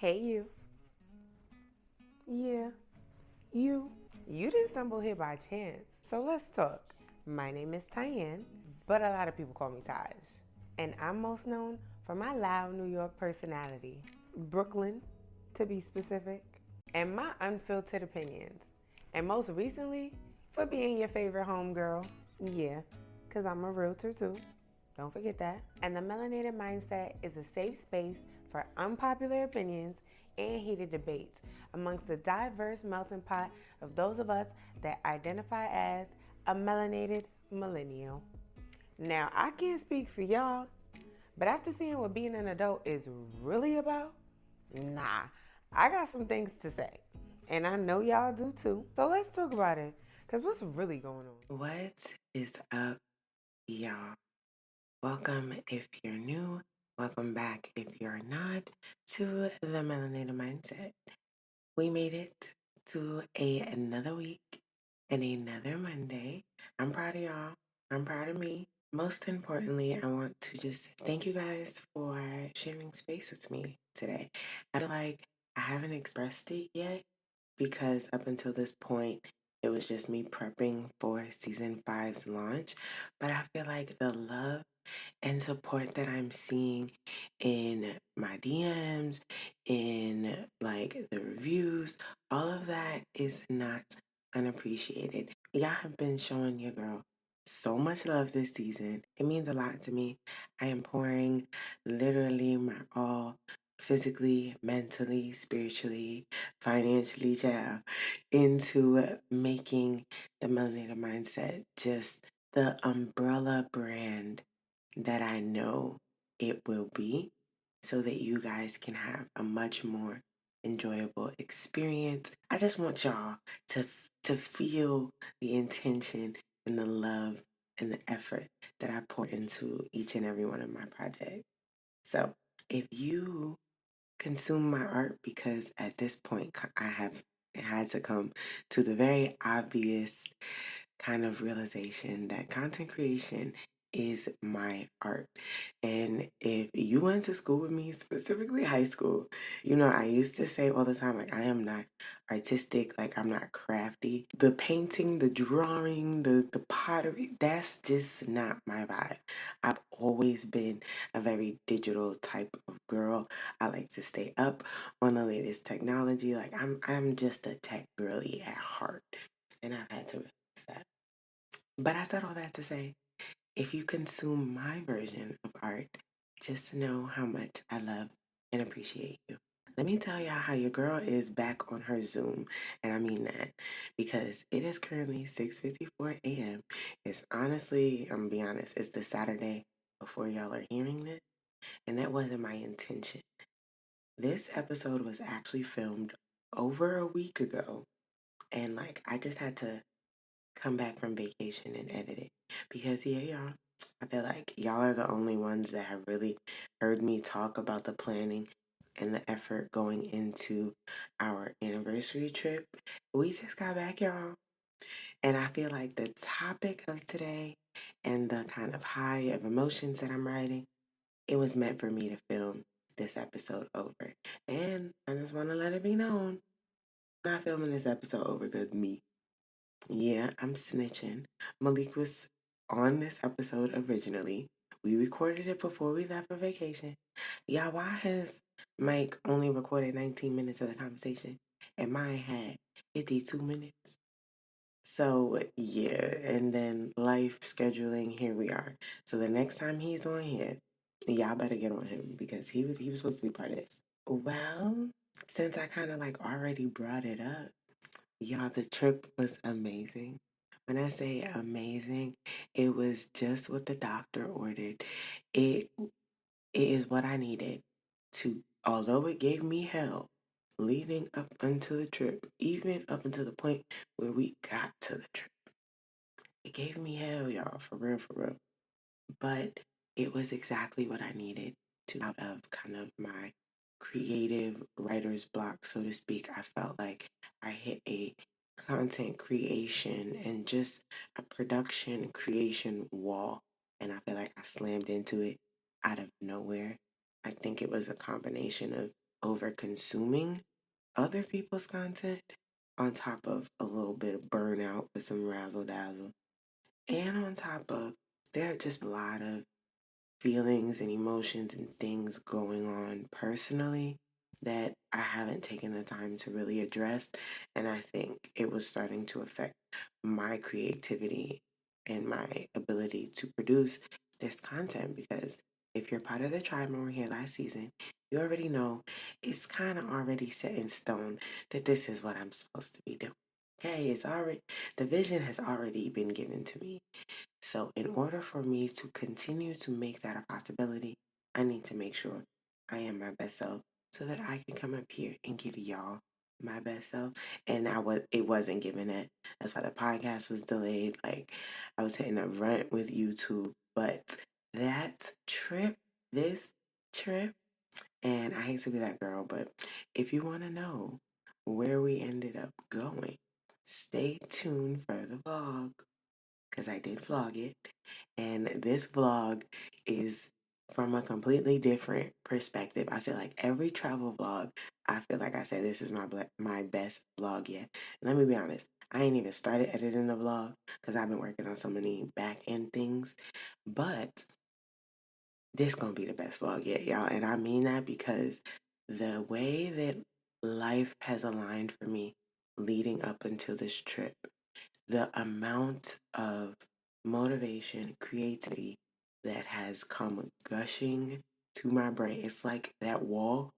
Hey, you. Yeah, you. You didn't stumble here by chance. So let's talk. My name is Tyanne, but a lot of people call me Taj. And I'm most known for my loud New York personality, Brooklyn, to be specific, and my unfiltered opinions. And most recently, for being your favorite homegirl. Yeah, because I'm a realtor too. Don't forget that. And the Melanated Mindset is a safe space for unpopular opinions and heated debates amongst the diverse melting pot of those of us that identify as a melanated millennial. Now, I can't speak for y'all, but after seeing what being an adult is really about, nah, I got some things to say. And I know y'all do too. So let's talk about it. Because what's really going on? What is up, y'all? Welcome if you're new. Welcome back if you're not to the Melanated Mindset. We made it to another week and another Monday. I'm proud of y'all. I'm proud of me. Most importantly, I want to just thank you guys for sharing space with me today. I feel like I haven't expressed it yet because up until this point, it was just me prepping for season five's launch. But I feel like the love and support that I'm seeing in my DMs, in like the reviews, all of that is not unappreciated. Y'all have been showing your girl so much love this season. It means a lot to me. I am pouring literally my all physically, mentally, spiritually, financially, child, into making the Melanated Mindset just the umbrella brand that I know it will be so that you guys can have a much more enjoyable experience. I just want y'all to feel the intention and the love and the effort that I pour into each and every one of my projects. So, if you consume my art, because at this point I have had to come to the very obvious kind of realization that content creation is my art. And if you went to school with me, specifically high school, I used to say all the time, like, I am not artistic, like, I'm not crafty. The painting, the drawing, the pottery, that's just not my vibe. I've always been a very digital type of girl. I like to stay up on the latest technology. Like, I'm just a tech girly at heart. And I've had to realize that. But I said all that to say, if you consume my version of art, just know how much I love and appreciate you. Let me tell y'all how your girl is back on her Zoom, and I mean that because it is currently 6:54 a.m. It's honestly, I'm gonna be honest, it's the Saturday before y'all are hearing this, and that wasn't my intention. This episode was actually filmed over a week ago, and like I just had to come back from vacation and edit it. Because yeah, y'all, I feel like y'all are the only ones that have really heard me talk about the planning and the effort going into our anniversary trip. We just got back, y'all. And I feel like the topic of today and the kind of high of emotions that I'm writing, it was meant for me to film this episode over. And I just want to let it be known, I'm not filming this episode over because me. Yeah, I'm snitching. Malik was on this episode originally. We recorded it before we left for vacation. Yeah, why has Mike only recorded 19 minutes of the conversation and mine had 52 minutes? So, yeah, and then life scheduling, here we are. So the next time he's on here, y'all better get on him because he was supposed to be part of this. Well, since I kind of like already brought it up, y'all, the trip was amazing. When I say amazing, it was just what the doctor ordered. It it is what I needed to, although it gave me hell leading up until the trip, even up until the point where we got to the trip. It gave me hell, y'all, for real, for real. But it was exactly what I needed to out of kind of my creative writer's block, so to speak. I felt like I hit a content creation and just a production creation wall. And I feel like I slammed into it out of nowhere. I think it was a combination of over consuming other people's content on top of a little bit of burnout with some razzle dazzle. And on top of, there are just a lot of feelings and emotions and things going on personally that I haven't taken the time to really address. And I think it was starting to affect my creativity and my ability to produce this content because if you're part of the tribe and we're here last season, you already know it's kind of already set in stone that this is what I'm supposed to be doing. Okay, it's already, the vision has already been given to me. So, in order for me to continue to make that a possibility, I need to make sure I am my best self so that I can come up here and give y'all my best self. And it wasn't given it. That's why the podcast was delayed. Like I was hitting a rut with YouTube, but this trip, and I hate to be that girl, but if you want to know where we ended up going, stay tuned for the vlog because I did vlog it. And this vlog is from a completely different perspective. I feel like every travel vlog, I feel like I said this is my best vlog yet. Let me be honest. I ain't even started editing the vlog because I've been working on so many back end things. But this gonna be the best vlog yet, y'all. And I mean that because the way that life has aligned for me leading up until this trip, the amount of motivation, creativity that has come gushing to my brain. It's like that wall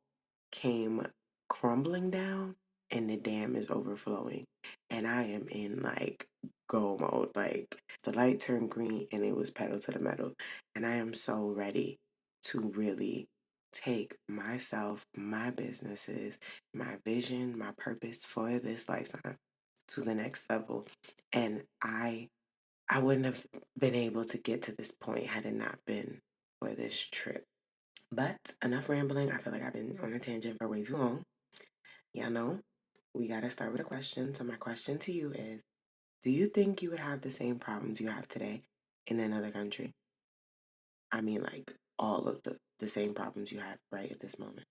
came crumbling down and the dam is overflowing. And I am in like go mode. Like the light turned green and it was pedal to the metal. And I am so ready to really take myself, my businesses, my vision, my purpose for this lifetime to the next level. And I wouldn't have been able to get to this point had it not been for this trip. But enough rambling. I feel like I've been on a tangent for way too long. Y'all know we got to start with a question. So, my question to you is, do you think you would have the same problems you have today in another country? I mean, like all of the same problems you have right at this moment.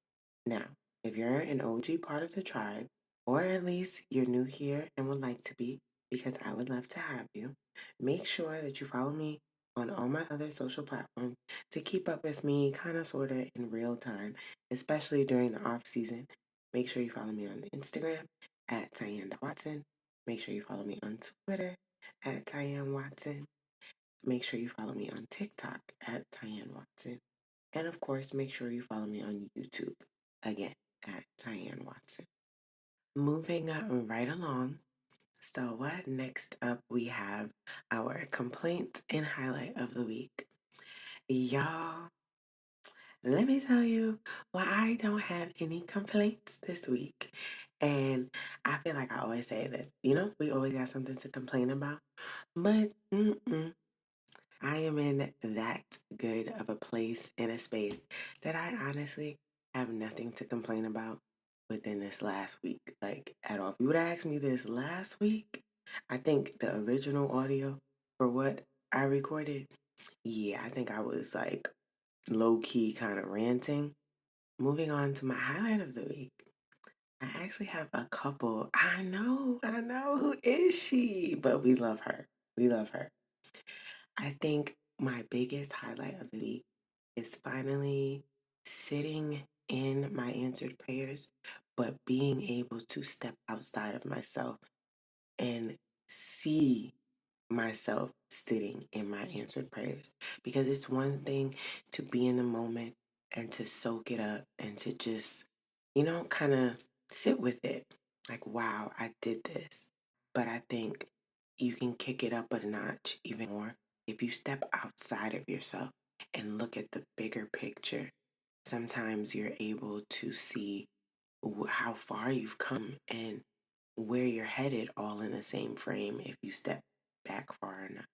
Now, if you're an OG part of the tribe, or at least you're new here and would like to be, because I would love to have you, make sure that you follow me on all my other social platforms to keep up with me kind of sort of in real time, especially during the off season. Make sure you follow me on Instagram at Tyanne Watson. Make sure you follow me on Twitter at Tyanne Watson. Make sure you follow me on TikTok at Tyanne Watson. And of course, make sure you follow me on YouTube again at Tyanne Watson. Moving right along. So, what next up? We have our complaint and highlight of the week. Y'all, let me tell you why I don't have any complaints this week. And I feel like I always say that, we always got something to complain about. But I am in that good of a place in a space that I honestly have nothing to complain about within this last week, like at all. If you would have asked me this last week, I think the original audio for what I recorded, yeah, I think I was like low key kind of ranting. Moving on to my highlight of the week. I actually have a couple. I know. Who is she? But we love her. We love her. I think my biggest highlight of the week is finally sitting in my answered prayers, but being able to step outside of myself and see myself sitting in my answered prayers. Because it's one thing to be in the moment and to soak it up and to just, kind of sit with it. Like, wow, I did this. But I think you can kick it up a notch even more if you step outside of yourself and look at the bigger picture. Sometimes you're able to see how far you've come and where you're headed all in the same frame if you step back far enough,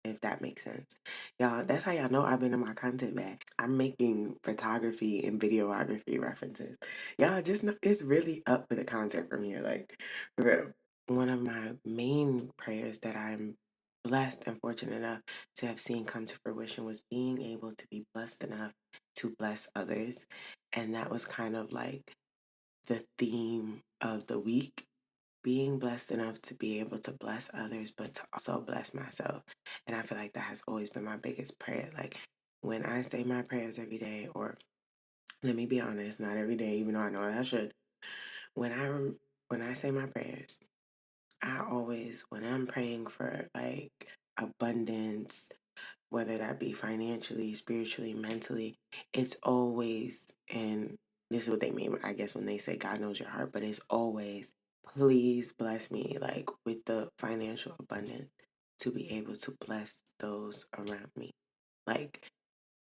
if that makes sense. Y'all, that's how y'all know I've been in my content bag. I'm making photography and videography references. Y'all just know it's really up with the content from here, like, for real. One of my main prayers that I'm blessed and fortunate enough to have seen come to fruition was being able to be blessed enough to bless others. And that was kind of like the theme of the week, being blessed enough to be able to bless others, but to also bless myself. And I feel like that has always been my biggest prayer. Like when I say my prayers every day, or let me be honest, not every day, even though I know I should. When I say my prayers, I always, when I'm praying for like abundance, whether that be financially, spiritually, mentally, it's always, and this is what they mean, I guess, when they say God knows your heart, but it's always, please bless me, like with the financial abundance to be able to bless those around me. Like,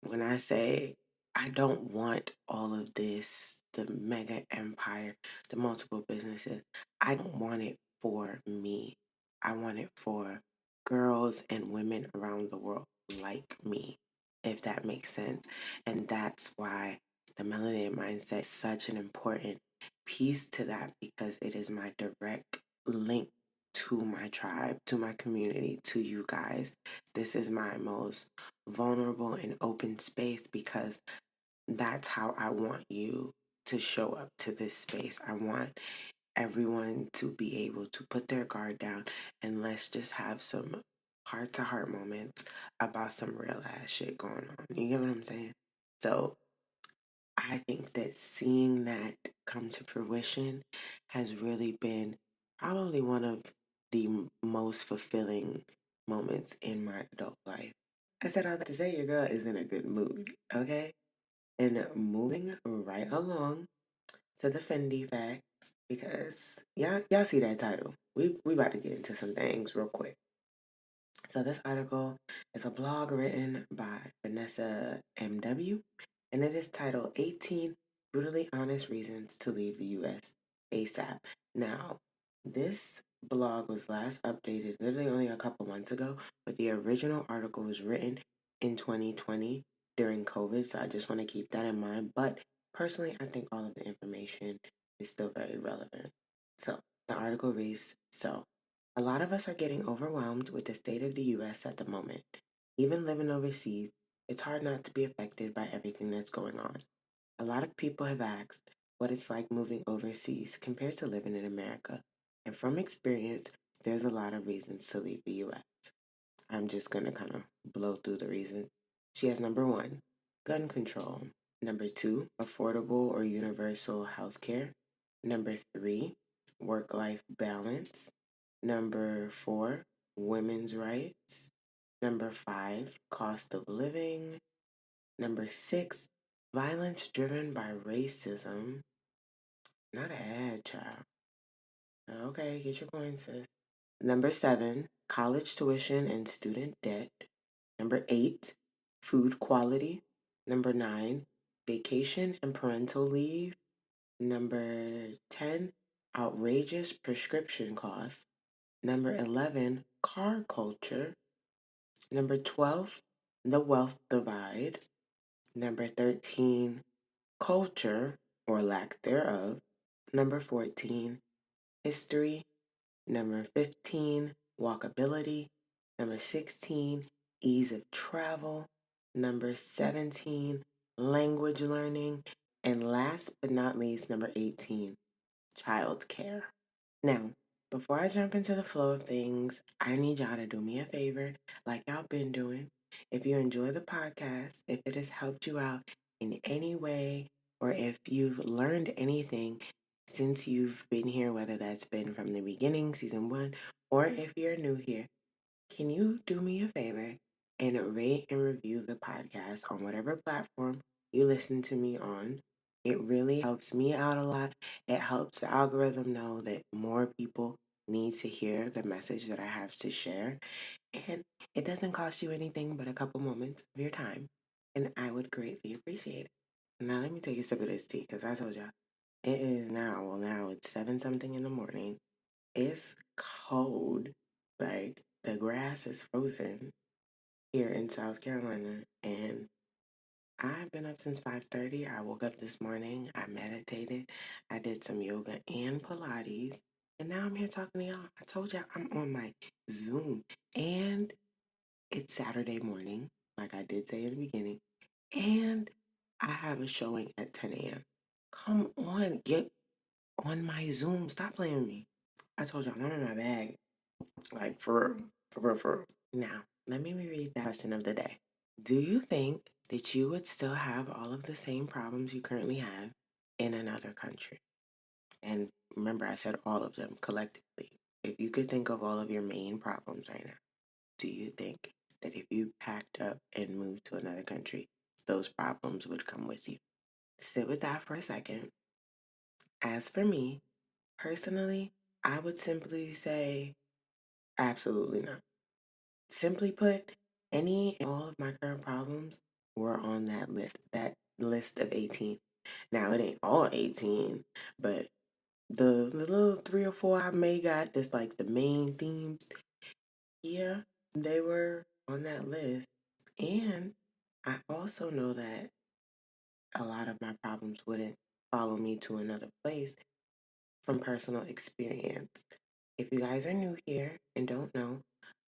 when I say I don't want all of this, the mega empire, the multiple businesses, I don't want it for me. I want it for girls and women around the world like me, if that makes sense. And that's why the melanated mindset is such an important piece to that, because it is my direct link to my tribe, to my community, to you guys. This is my most vulnerable and open space, because that's how I want you to show up to this space. I want everyone to be able to put their guard down, and let's just have some heart to heart moments about some real ass shit going on. You get what I'm saying? So I think that seeing that come to fruition has really been probably one of the most fulfilling moments in my adult life. I said all that to say your girl is in a good mood, okay? And moving right along to the Fendi facts, because y'all see that title. We about to get into some things real quick. So this article is a blog written by Vanessa M.W., and it is titled 18 Brutally Honest Reasons to Leave the U.S. ASAP. Now, this blog was last updated literally only a couple months ago, but the original article was written in 2020 during COVID, so I just want to keep that in mind. But personally, I think all of the information is still very relevant. So the article reads, a lot of us are getting overwhelmed with the state of the US at the moment. Even living overseas, it's hard not to be affected by everything that's going on. A lot of people have asked what it's like moving overseas compared to living in America. And from experience, there's a lot of reasons to leave the US. I'm just going to kind of blow through the reasons. She has number 1, gun control. Number 2, affordable or universal health care. Number 3, work-life balance. Number 4, women's rights. Number 5, cost of living. Number 6, violence driven by racism. Not an ad, child. Okay, get your coin, sis. Number 7, college tuition and student debt. Number 8, food quality. Number 9, vacation and parental leave. Number 10, outrageous prescription costs. Number 11, car culture. Number 12, the wealth divide. Number 13, culture or lack thereof. Number 14, history. Number 15, walkability. Number 16, ease of travel. Number 17, language learning. And last but not least, number 18, childcare. Now, before I jump into the flow of things, I need y'all to do me a favor, like y'all been doing. If you enjoy the podcast, if it has helped you out in any way, or if you've learned anything since you've been here, whether that's been from the beginning, season 1, or if you're new here, can you do me a favor and rate and review the podcast on whatever platform you listen to me on? It really helps me out a lot. It helps the algorithm know that more people need to hear the message that I have to share. And it doesn't cost you anything but a couple moments of your time. And I would greatly appreciate it. Now, let me take a sip of this tea, because I told y'all it is now it's 7 something in the morning. It's cold. Like, the grass is frozen here in South Carolina, and I've been up since 5:30. I woke up this morning, I meditated, I did some yoga and Pilates, and now I'm here talking to y'all. I told y'all I'm on my Zoom, and it's Saturday morning, like I did say in the beginning, and I have a showing at 10 a.m. Come on, get on my Zoom. Stop playing with me. I told y'all I'm in my bag. Like for real. For real, for real. Now, let me reread that question of the day. Do you think that you would still have all of the same problems you currently have in another country? And remember, I said all of them collectively. If you could think of all of your main problems right now, do you think that if you packed up and moved to another country, those problems would come with you? Sit with that for a second. As for me, personally, I would simply say absolutely not. Simply put, any and all of my current problems were on that list of 18. Now, it ain't all 18, but the little three or four I may got that's like the main themes, yeah, they were on that list. And I also know that a lot of my problems wouldn't follow me to another place from personal experience. If you guys are new here and don't know,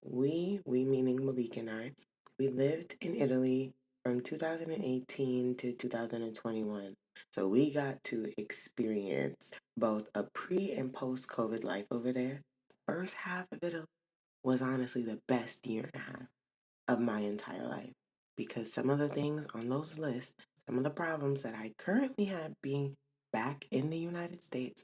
we meaning Malik and I, we lived in Italy from 2018 to 2021. So we got to experience both a pre and post COVID life over there. First half of it was honestly the best year and a half of my entire life because some of the things on those lists, some of the problems that I currently have being back in the United States,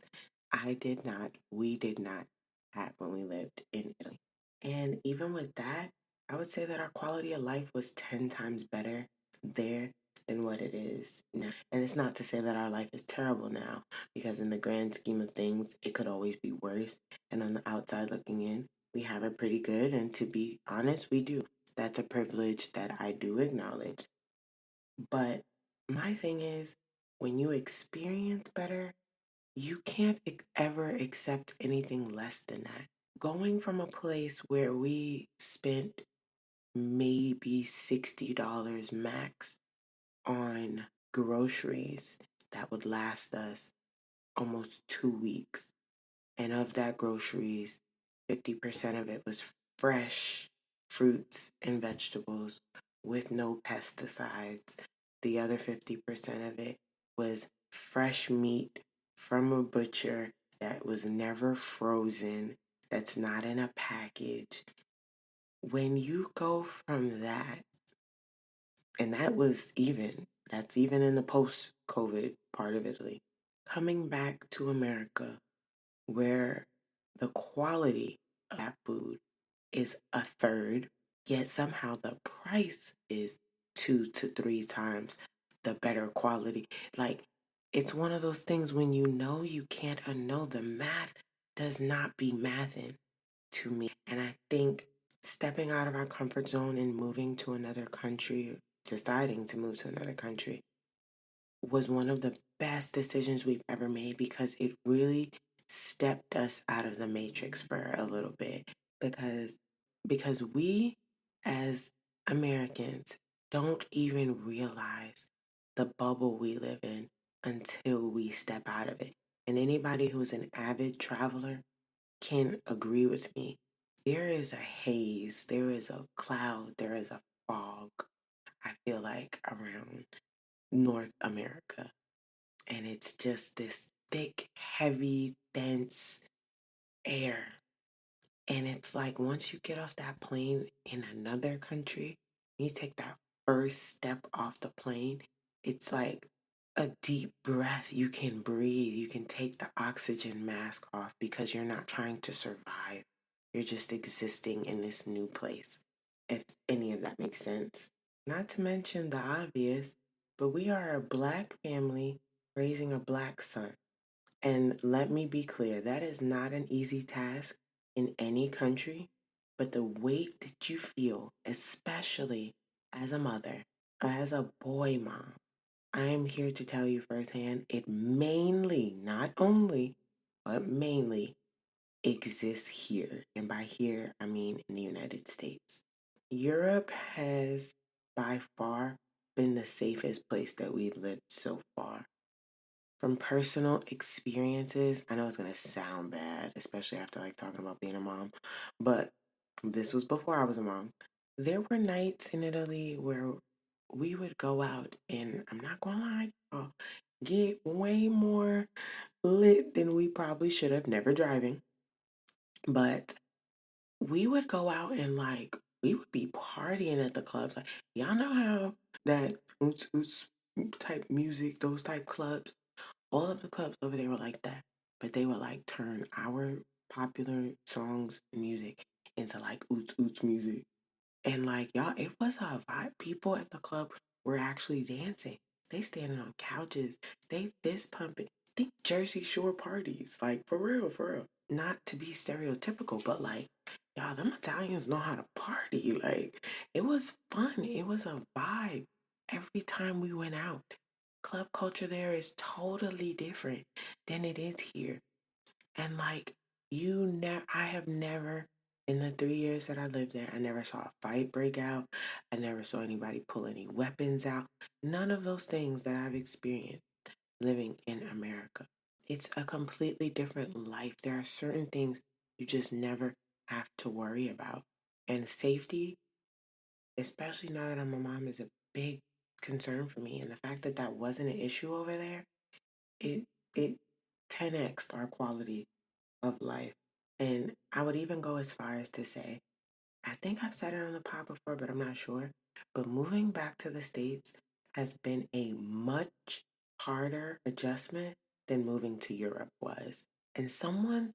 we did not have when we lived in Italy. And even with that, I would say that our quality of life was 10 times better there than what it is now. And it's not to say that our life is terrible now, because in the grand scheme of things, it could always be worse. And on the outside looking in, we have it pretty good. And to be honest, we do. That's a privilege that I do acknowledge. But my thing is, when you experience better, you can't ever accept anything less than that. Going from a place where we spent maybe $60 max on groceries that would last us almost 2 weeks. And of that groceries, 50% of it was fresh fruits and vegetables with no pesticides. The other 50% of it was fresh meat from a butcher that was never frozen, that's not in a package. When you go from that, and that's even in the post COVID part of Italy, coming back to America where the quality of that food is a third, yet somehow the price is 2 to 3 times the better quality. Like, it's one of those things when you know you can't unknow, the math does not be mathing to me. And I think stepping out of our comfort zone and moving to another country, deciding to move to another country, was one of the best decisions we've ever made because it really stepped us out of the matrix for a little bit because we as Americans don't even realize the bubble we live in until we step out of it. And anybody who's an avid traveler can agree with me. There is a haze, there is a cloud, there is a fog, I feel like, around North America. And it's just this thick, heavy, dense air. And it's like once you get off that plane in another country, you take that first step off the plane, it's like a deep breath. You can breathe. You can take the oxygen mask off because you're not trying to survive. You're just existing in this new place, if any of that makes sense. Not to mention the obvious, but we are a black family raising a black son. And let me be clear, that is not an easy task in any country, but the weight that you feel, especially as a mother, as a boy mom, I am here to tell you firsthand, it mainly, not only, but mainly exists here. And by here, I mean in the United States. Europe has by far been the safest place that we've lived so far. From personal experiences, I know it's gonna sound bad, especially after like talking about being a mom, but this was before I was a mom. There were nights in Italy where we would go out, and I'm not gonna lie, get way more lit than we probably should have, never driving. But we would go out and like we would be partying at the clubs. Like y'all know how that oots oots type music, those type clubs, all of the clubs over there were like that. But they would like turn our popular songs and music into like oots oots music. And like y'all, it was a vibe. People at the club were actually dancing. They standing on couches. They fist pumping. Think Jersey Shore parties. Like for real, for real. Not to be stereotypical, but like y'all, them Italians know how to party. Like it was fun. It was a vibe. Every time we went out, club culture there is totally different than it is here. And like I have never in the 3 years that I lived there, I never saw a fight break out. I never saw anybody pull any weapons out. None of those things that I've experienced living in America. It's a completely different life. There are certain things you just never have to worry about. And safety, especially now that I'm a mom, is a big concern for me. And the fact that that wasn't an issue over there, it it 10x our quality of life. And I would even go as far as to say, I think I've said it on the pod before, but I'm not sure. But moving back to the States has been a much harder adjustment than moving to Europe was. And someone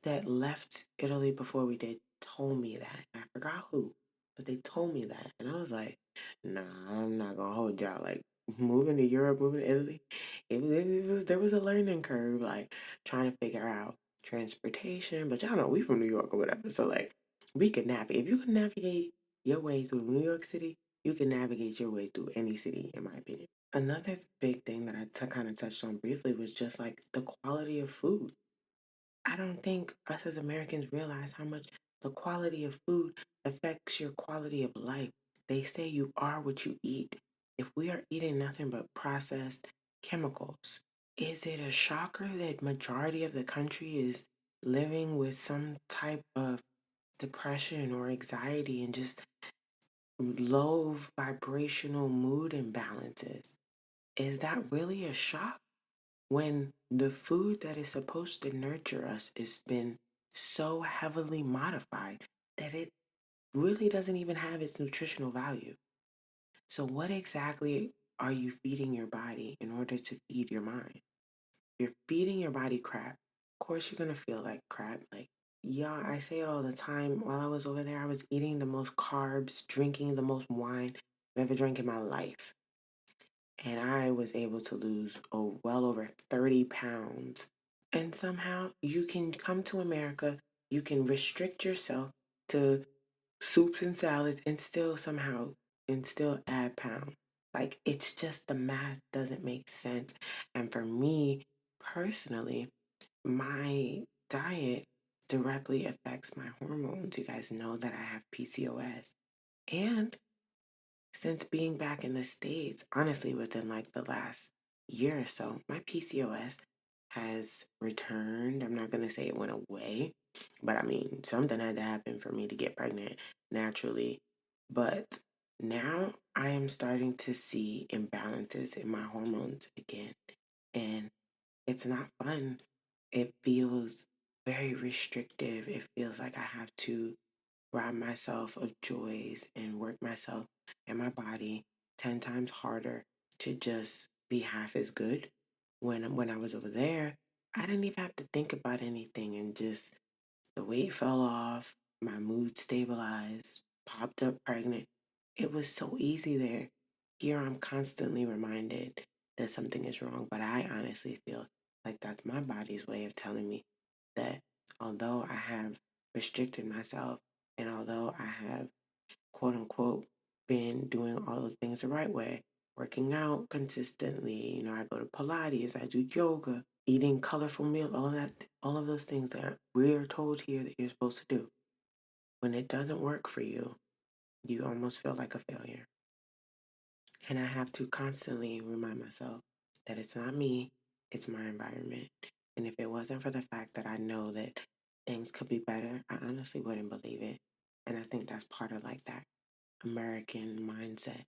that left Italy before we did told me that. I forgot who, but they told me that. And I was like, nah, I'm not going to hold y'all. Like, moving to Europe, moving to Italy, there was a learning curve, like, trying to figure out transportation. But y'all know, we from New York or whatever. So, like, we could navigate. If you can navigate your way through New York City, you can navigate your way through any city, in my opinion. Another big thing that kind of touched on briefly was just like the quality of food. I don't think us as Americans realize how much the quality of food affects your quality of life. They say you are what you eat. If we are eating nothing but processed chemicals, is it a shocker that majority of the country is living with some type of depression or anxiety and just low vibrational mood imbalances? Is that really a shock? When the food that is supposed to nurture us has been so heavily modified that it really doesn't even have its nutritional value. So, what exactly are you feeding your body in order to feed your mind? You're feeding your body crap. Of course, you're going to feel like crap. Like, yeah, I say it all the time. While I was over there, I was eating the most carbs, drinking the most wine I've ever drank in my life. And I was able to lose well over 30 pounds. And somehow you can come to America, you can restrict yourself to soups and salads and still add pounds. Like it's just the math doesn't make sense. And for me personally, my diet directly affects my hormones. You guys know that I have PCOS. And since being back in the States, honestly, within like the last year or so, my PCOS has returned. I'm not going to say it went away, but I mean, something had to happen for me to get pregnant naturally. But now I am starting to see imbalances in my hormones again, and it's not fun. It feels very restrictive. It feels like I have to rob myself of joys and work myself and my body 10 times harder to just be half as good. When I was over there, I didn't even have to think about anything and just the weight fell off, my mood stabilized, popped up pregnant. It was so easy there. Here I'm constantly reminded that something is wrong, but I honestly feel like that's my body's way of telling me that although I have restricted myself and although I have quote unquote been doing all the things the right way, working out consistently, I go to Pilates, I do yoga, eating colorful meals, all of that, all of those things that we're told here that you're supposed to do. When it doesn't work for you, you almost feel like a failure. And I have to constantly remind myself that it's not me, it's my environment. And if it wasn't for the fact that I know that things could be better, I honestly wouldn't believe it. And I think that's part of like that American mindset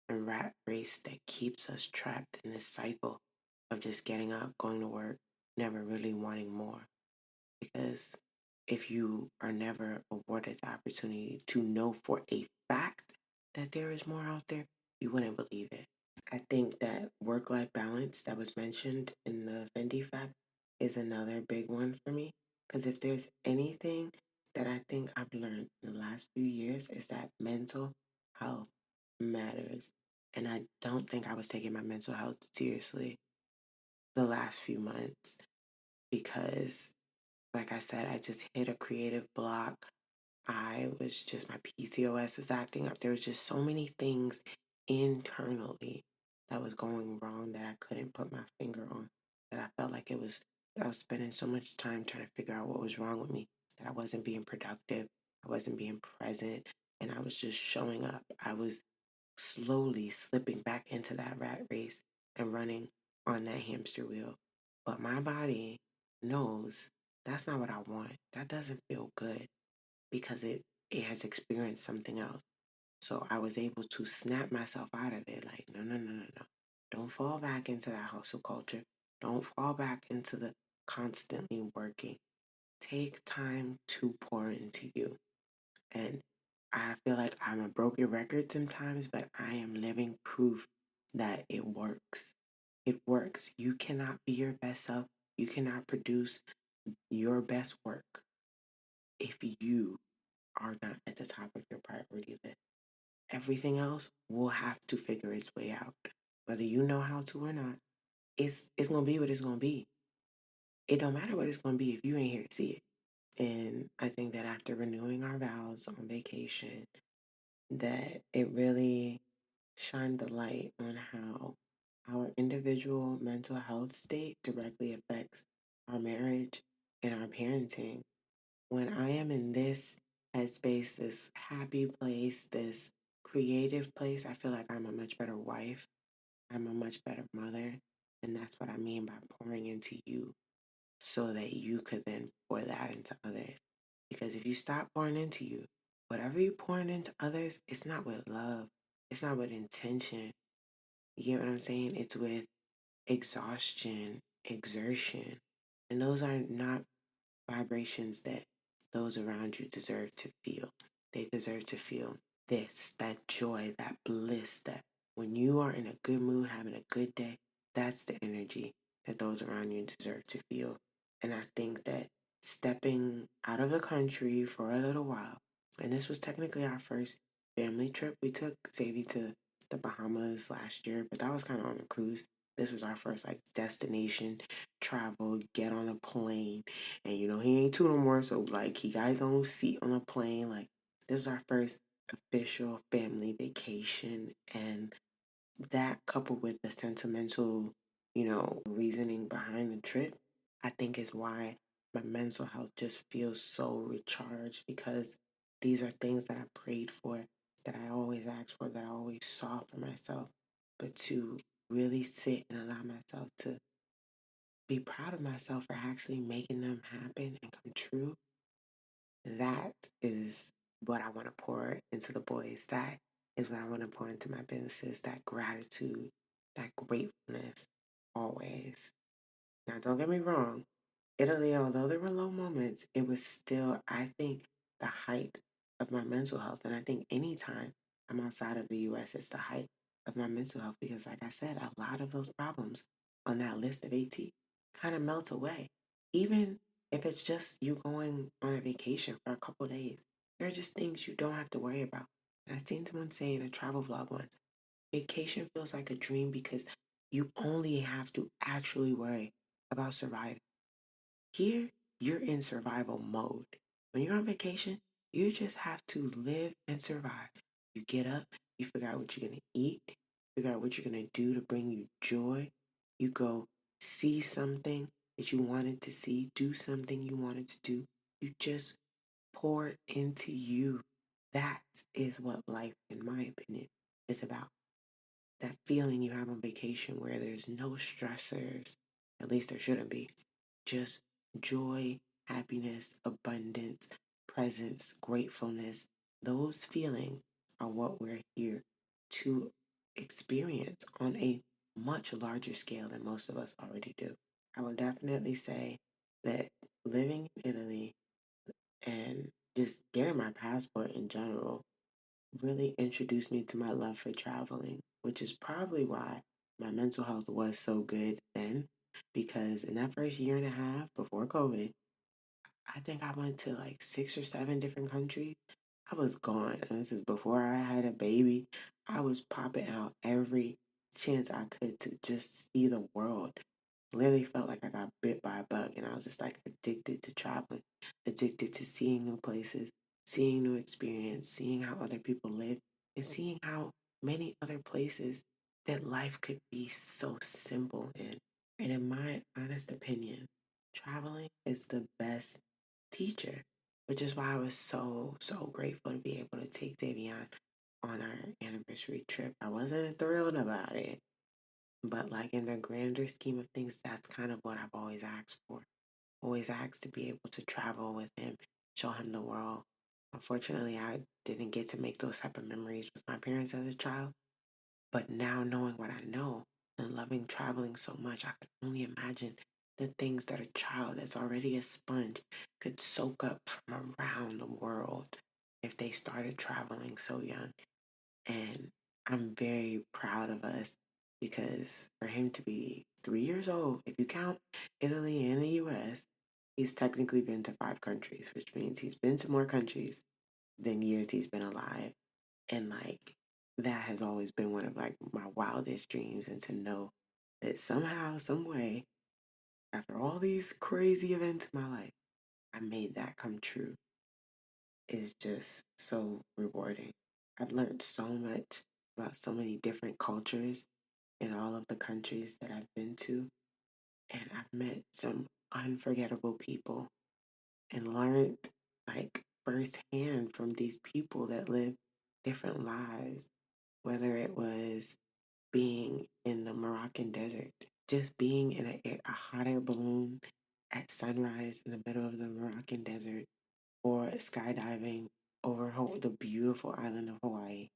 and rat race that keeps us trapped in this cycle of just getting up, going to work, never really wanting more. Because if you are never awarded the opportunity to know for a fact that there is more out there, you wouldn't believe it. I think that work life balance that was mentioned in the Fendi fact is another big one for me. Because if there's anything that I think I've learned in the last few years, is that mental health matters. And I don't think I was taking my mental health seriously the last few months because, like I said, I just hit a creative block. I was just, my PCOS was acting up. There was just so many things internally that was going wrong that I couldn't put my finger on. That I felt like I was spending so much time trying to figure out what was wrong with me, that I wasn't being productive, I wasn't being present, and I was just showing up. I was slowly slipping back into that rat race and running on that hamster wheel. But my body knows that's not what I want. That doesn't feel good because it has experienced something else. So I was able to snap myself out of it. Like, no, no, no, no, no. Don't fall back into that hustle culture. Don't fall back into the constantly working. Take time to pour into you. And I feel like I'm a broken record sometimes, but I am living proof that it works. It works. You cannot be your best self. You cannot produce your best work if you are not at the top of your priority list. Everything else will have to figure its way out. Whether you know how to or not, it's gonna be what it's gonna be. It don't matter what it's gonna be if you ain't here to see it. And I think that after renewing our vows on vacation, that it really shined the light on how our individual mental health state directly affects our marriage and our parenting. When I am in this headspace, this happy place, this creative place, I feel like I'm a much better wife. I'm a much better mother. And that's what I mean by pouring into you so that you could then pour that into others. Because if you stop pouring into you, whatever you're pouring into others, it's not with love. It's not with intention. You get what I'm saying? It's with exhaustion, exertion. And those are not vibrations that those around you deserve to feel. They deserve to feel this, that joy, that bliss, that when you are in a good mood, having a good day, that's the energy that those around you deserve to feel. And I think that stepping out of the country for a little while, and this was technically our first family trip. We took Sadie to the Bahamas last year, but that was kind of on a cruise. This was our first like destination travel, get on a plane, and he ain't two no more, so like he got his own seat on a plane. Like this is our first official family vacation, and that coupled with the sentimental, reasoning behind the trip, I think is why my mental health just feels so recharged because these are things that I prayed for, that I always asked for, that I always saw for myself. But to really sit and allow myself to be proud of myself for actually making them happen and come true, that is what I want to pour into the boys. That is what I want to pour into my businesses. That gratitude, that gratefulness, always. Now, don't get me wrong. Italy, although there were low moments, it was still, I think, the height of my mental health. And I think anytime I'm outside of the US, it's the height of my mental health because, like I said, a lot of those problems on that list of 18 kind of melt away. Even if it's just you going on a vacation for a couple of days, there are just things you don't have to worry about. And I seen someone say in a travel vlog once, vacation feels like a dream because you only have to actually worry about surviving. Here, you're in survival mode. When you're on vacation, you just have to live and survive. You get up, you figure out what you're going to eat, figure out what you're going to do to bring you joy. You go see something that you wanted to see, do something you wanted to do. You just pour into you. That is what life, in my opinion, is about. That feeling you have on vacation where there's no stressors, at least there shouldn't be, just joy, happiness, abundance, presence, gratefulness. Those feelings are what we're here to experience on a much larger scale than most of us already do. I will definitely say that living in Italy and just getting my passport in general really introduced me to my love for traveling, which is probably why my mental health was so good then. Because in that first year and a half before COVID, I think I went to like 6 or 7 different countries. I was gone. And this is before I had a baby. I was popping out every chance I could to just see the world. Literally felt like I got bit by a bug, and I was just like addicted to traveling, addicted to seeing new places, seeing new experience, seeing how other people live, and seeing how many other places that life could be so simple in. And in my honest opinion, traveling is the best teacher, which is why I was so grateful to be able to take Davion on our anniversary trip. I wasn't thrilled about it, but like in the grander scheme of things, that's kind of what I've always asked for. Always asked to be able to travel with him, show him the world. Unfortunately, I didn't get to make those type of memories with my parents as a child. But now knowing what I know and loving traveling so much, I could only imagine the things that a child that's already a sponge could soak up from around the world if they started traveling so young. And I'm very proud of us because for him to be 3 years old, if you count Italy and the US, he's technically been to 5 countries, which means he's been to more countries than years he's been alive. And like that has always been one of like my wildest dreams, and to know that somehow, some way, after all these crazy events in my life, I made that come true is just so rewarding. I've learned so much about so many different cultures in all of the countries that I've been to, and I've met some unforgettable people and learned like firsthand from these people that live different lives, whether it was being in the Moroccan desert, just being in a hot air balloon at sunrise in the middle of the Moroccan desert, or skydiving over the beautiful island of Hawaii,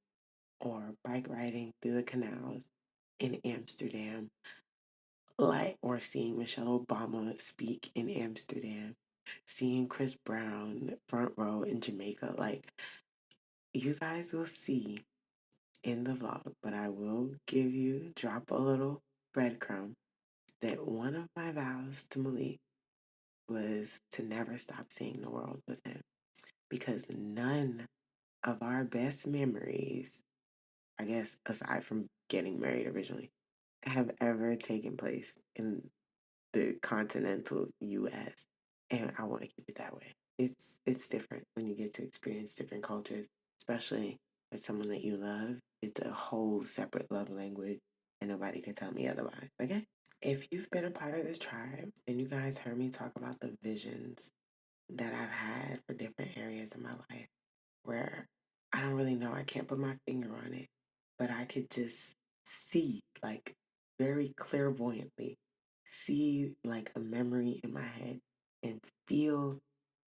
or bike riding through the canals in Amsterdam, like or seeing Michelle Obama speak in Amsterdam, seeing Chris Brown front row in Jamaica. Like you guys will see in the vlog, but I will drop a little breadcrumb that one of my vows to Malik was to never stop seeing the world with him, because none of our best memories, I guess, aside from getting married originally, have ever taken place in the continental US. And I want to keep it that way. It's different when you get to experience different cultures, especially with someone that you love. It's a whole separate love language, and nobody can tell me otherwise. Okay? If you've been a part of this tribe and you guys heard me talk about the visions that I've had for different areas of my life, where I don't really know, I can't put my finger on it, but I could just see, like, very clairvoyantly, see like a memory in my head and feel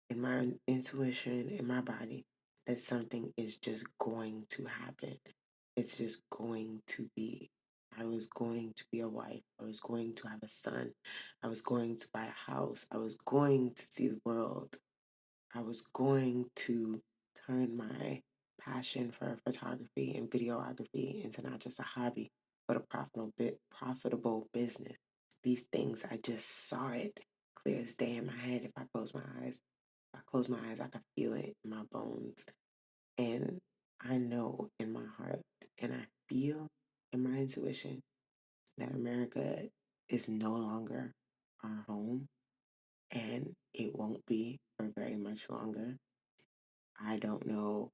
in my intuition, in my body, that something is just going to happen. It's just going to be. I was going to be a wife. I was going to have a son. I was going to buy a house. I was going to see the world. I was going to turn my passion for photography and videography into not just a hobby, but a profitable business. These things, I just saw it clear as day in my head. If I close my eyes, I can feel it in my bones. And I know in my heart and I feel in my intuition that America is no longer our home, and it won't be for very much longer. I don't know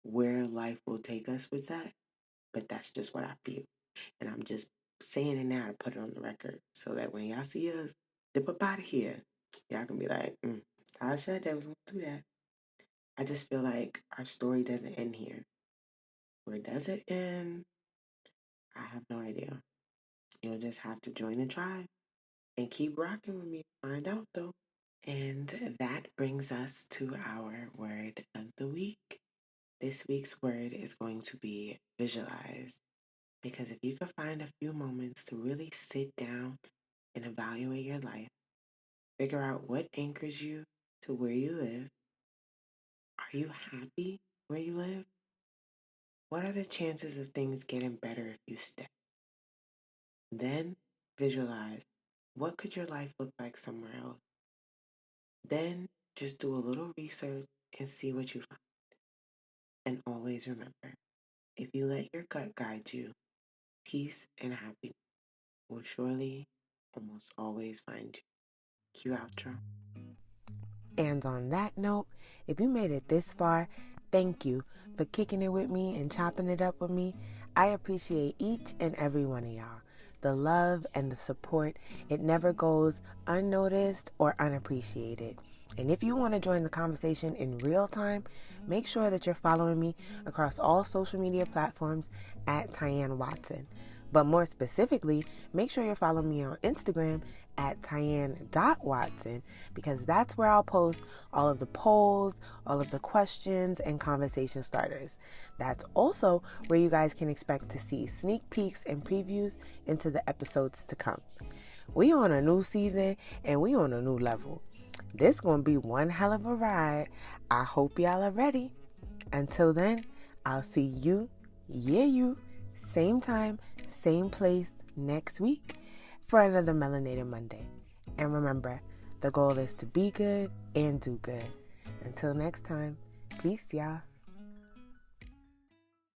where life will take us with that, but that's just what I feel. And I'm just saying it now to put it on the record so that when y'all see us dip up out of here, y'all can be like, I said that was going to do that. I just feel like our story doesn't end here. Where does it end? I have no idea. You'll just have to join the tribe and keep rocking with me to find out, though. And that brings us to our word of the week. This week's word is going to be visualize. Because if you could find a few moments to really sit down and evaluate your life, figure out what anchors you to where you live. Are you happy where you live? What are the chances of things getting better if you stay? Then visualize, what could your life look like somewhere else? Then just do a little research and see what you find. And always remember, if you let your gut guide you, peace and happiness will surely almost always find you. Cue outro. And on that note, if you made it this far, thank you for kicking it with me and chopping it up with me. I appreciate each and every one of y'all. The love and the support, it never goes unnoticed or unappreciated. And if you want to join the conversation in real time, make sure that you're following me across all social media platforms at Tyanne Watson. But more specifically, make sure you're following me on Instagram at Tyanne.Watson, because that's where I'll post all of the polls, all of the questions, and conversation starters. That's also where you guys can expect to see sneak peeks and previews into the episodes to come. We on a new season and we on a new level. This gonna be one hell of a ride. I hope y'all are ready. Until then, I'll see you, same time, same place next week for another Melanated Monday. And remember, the goal is to be good and do good. Until next time, peace, y'all.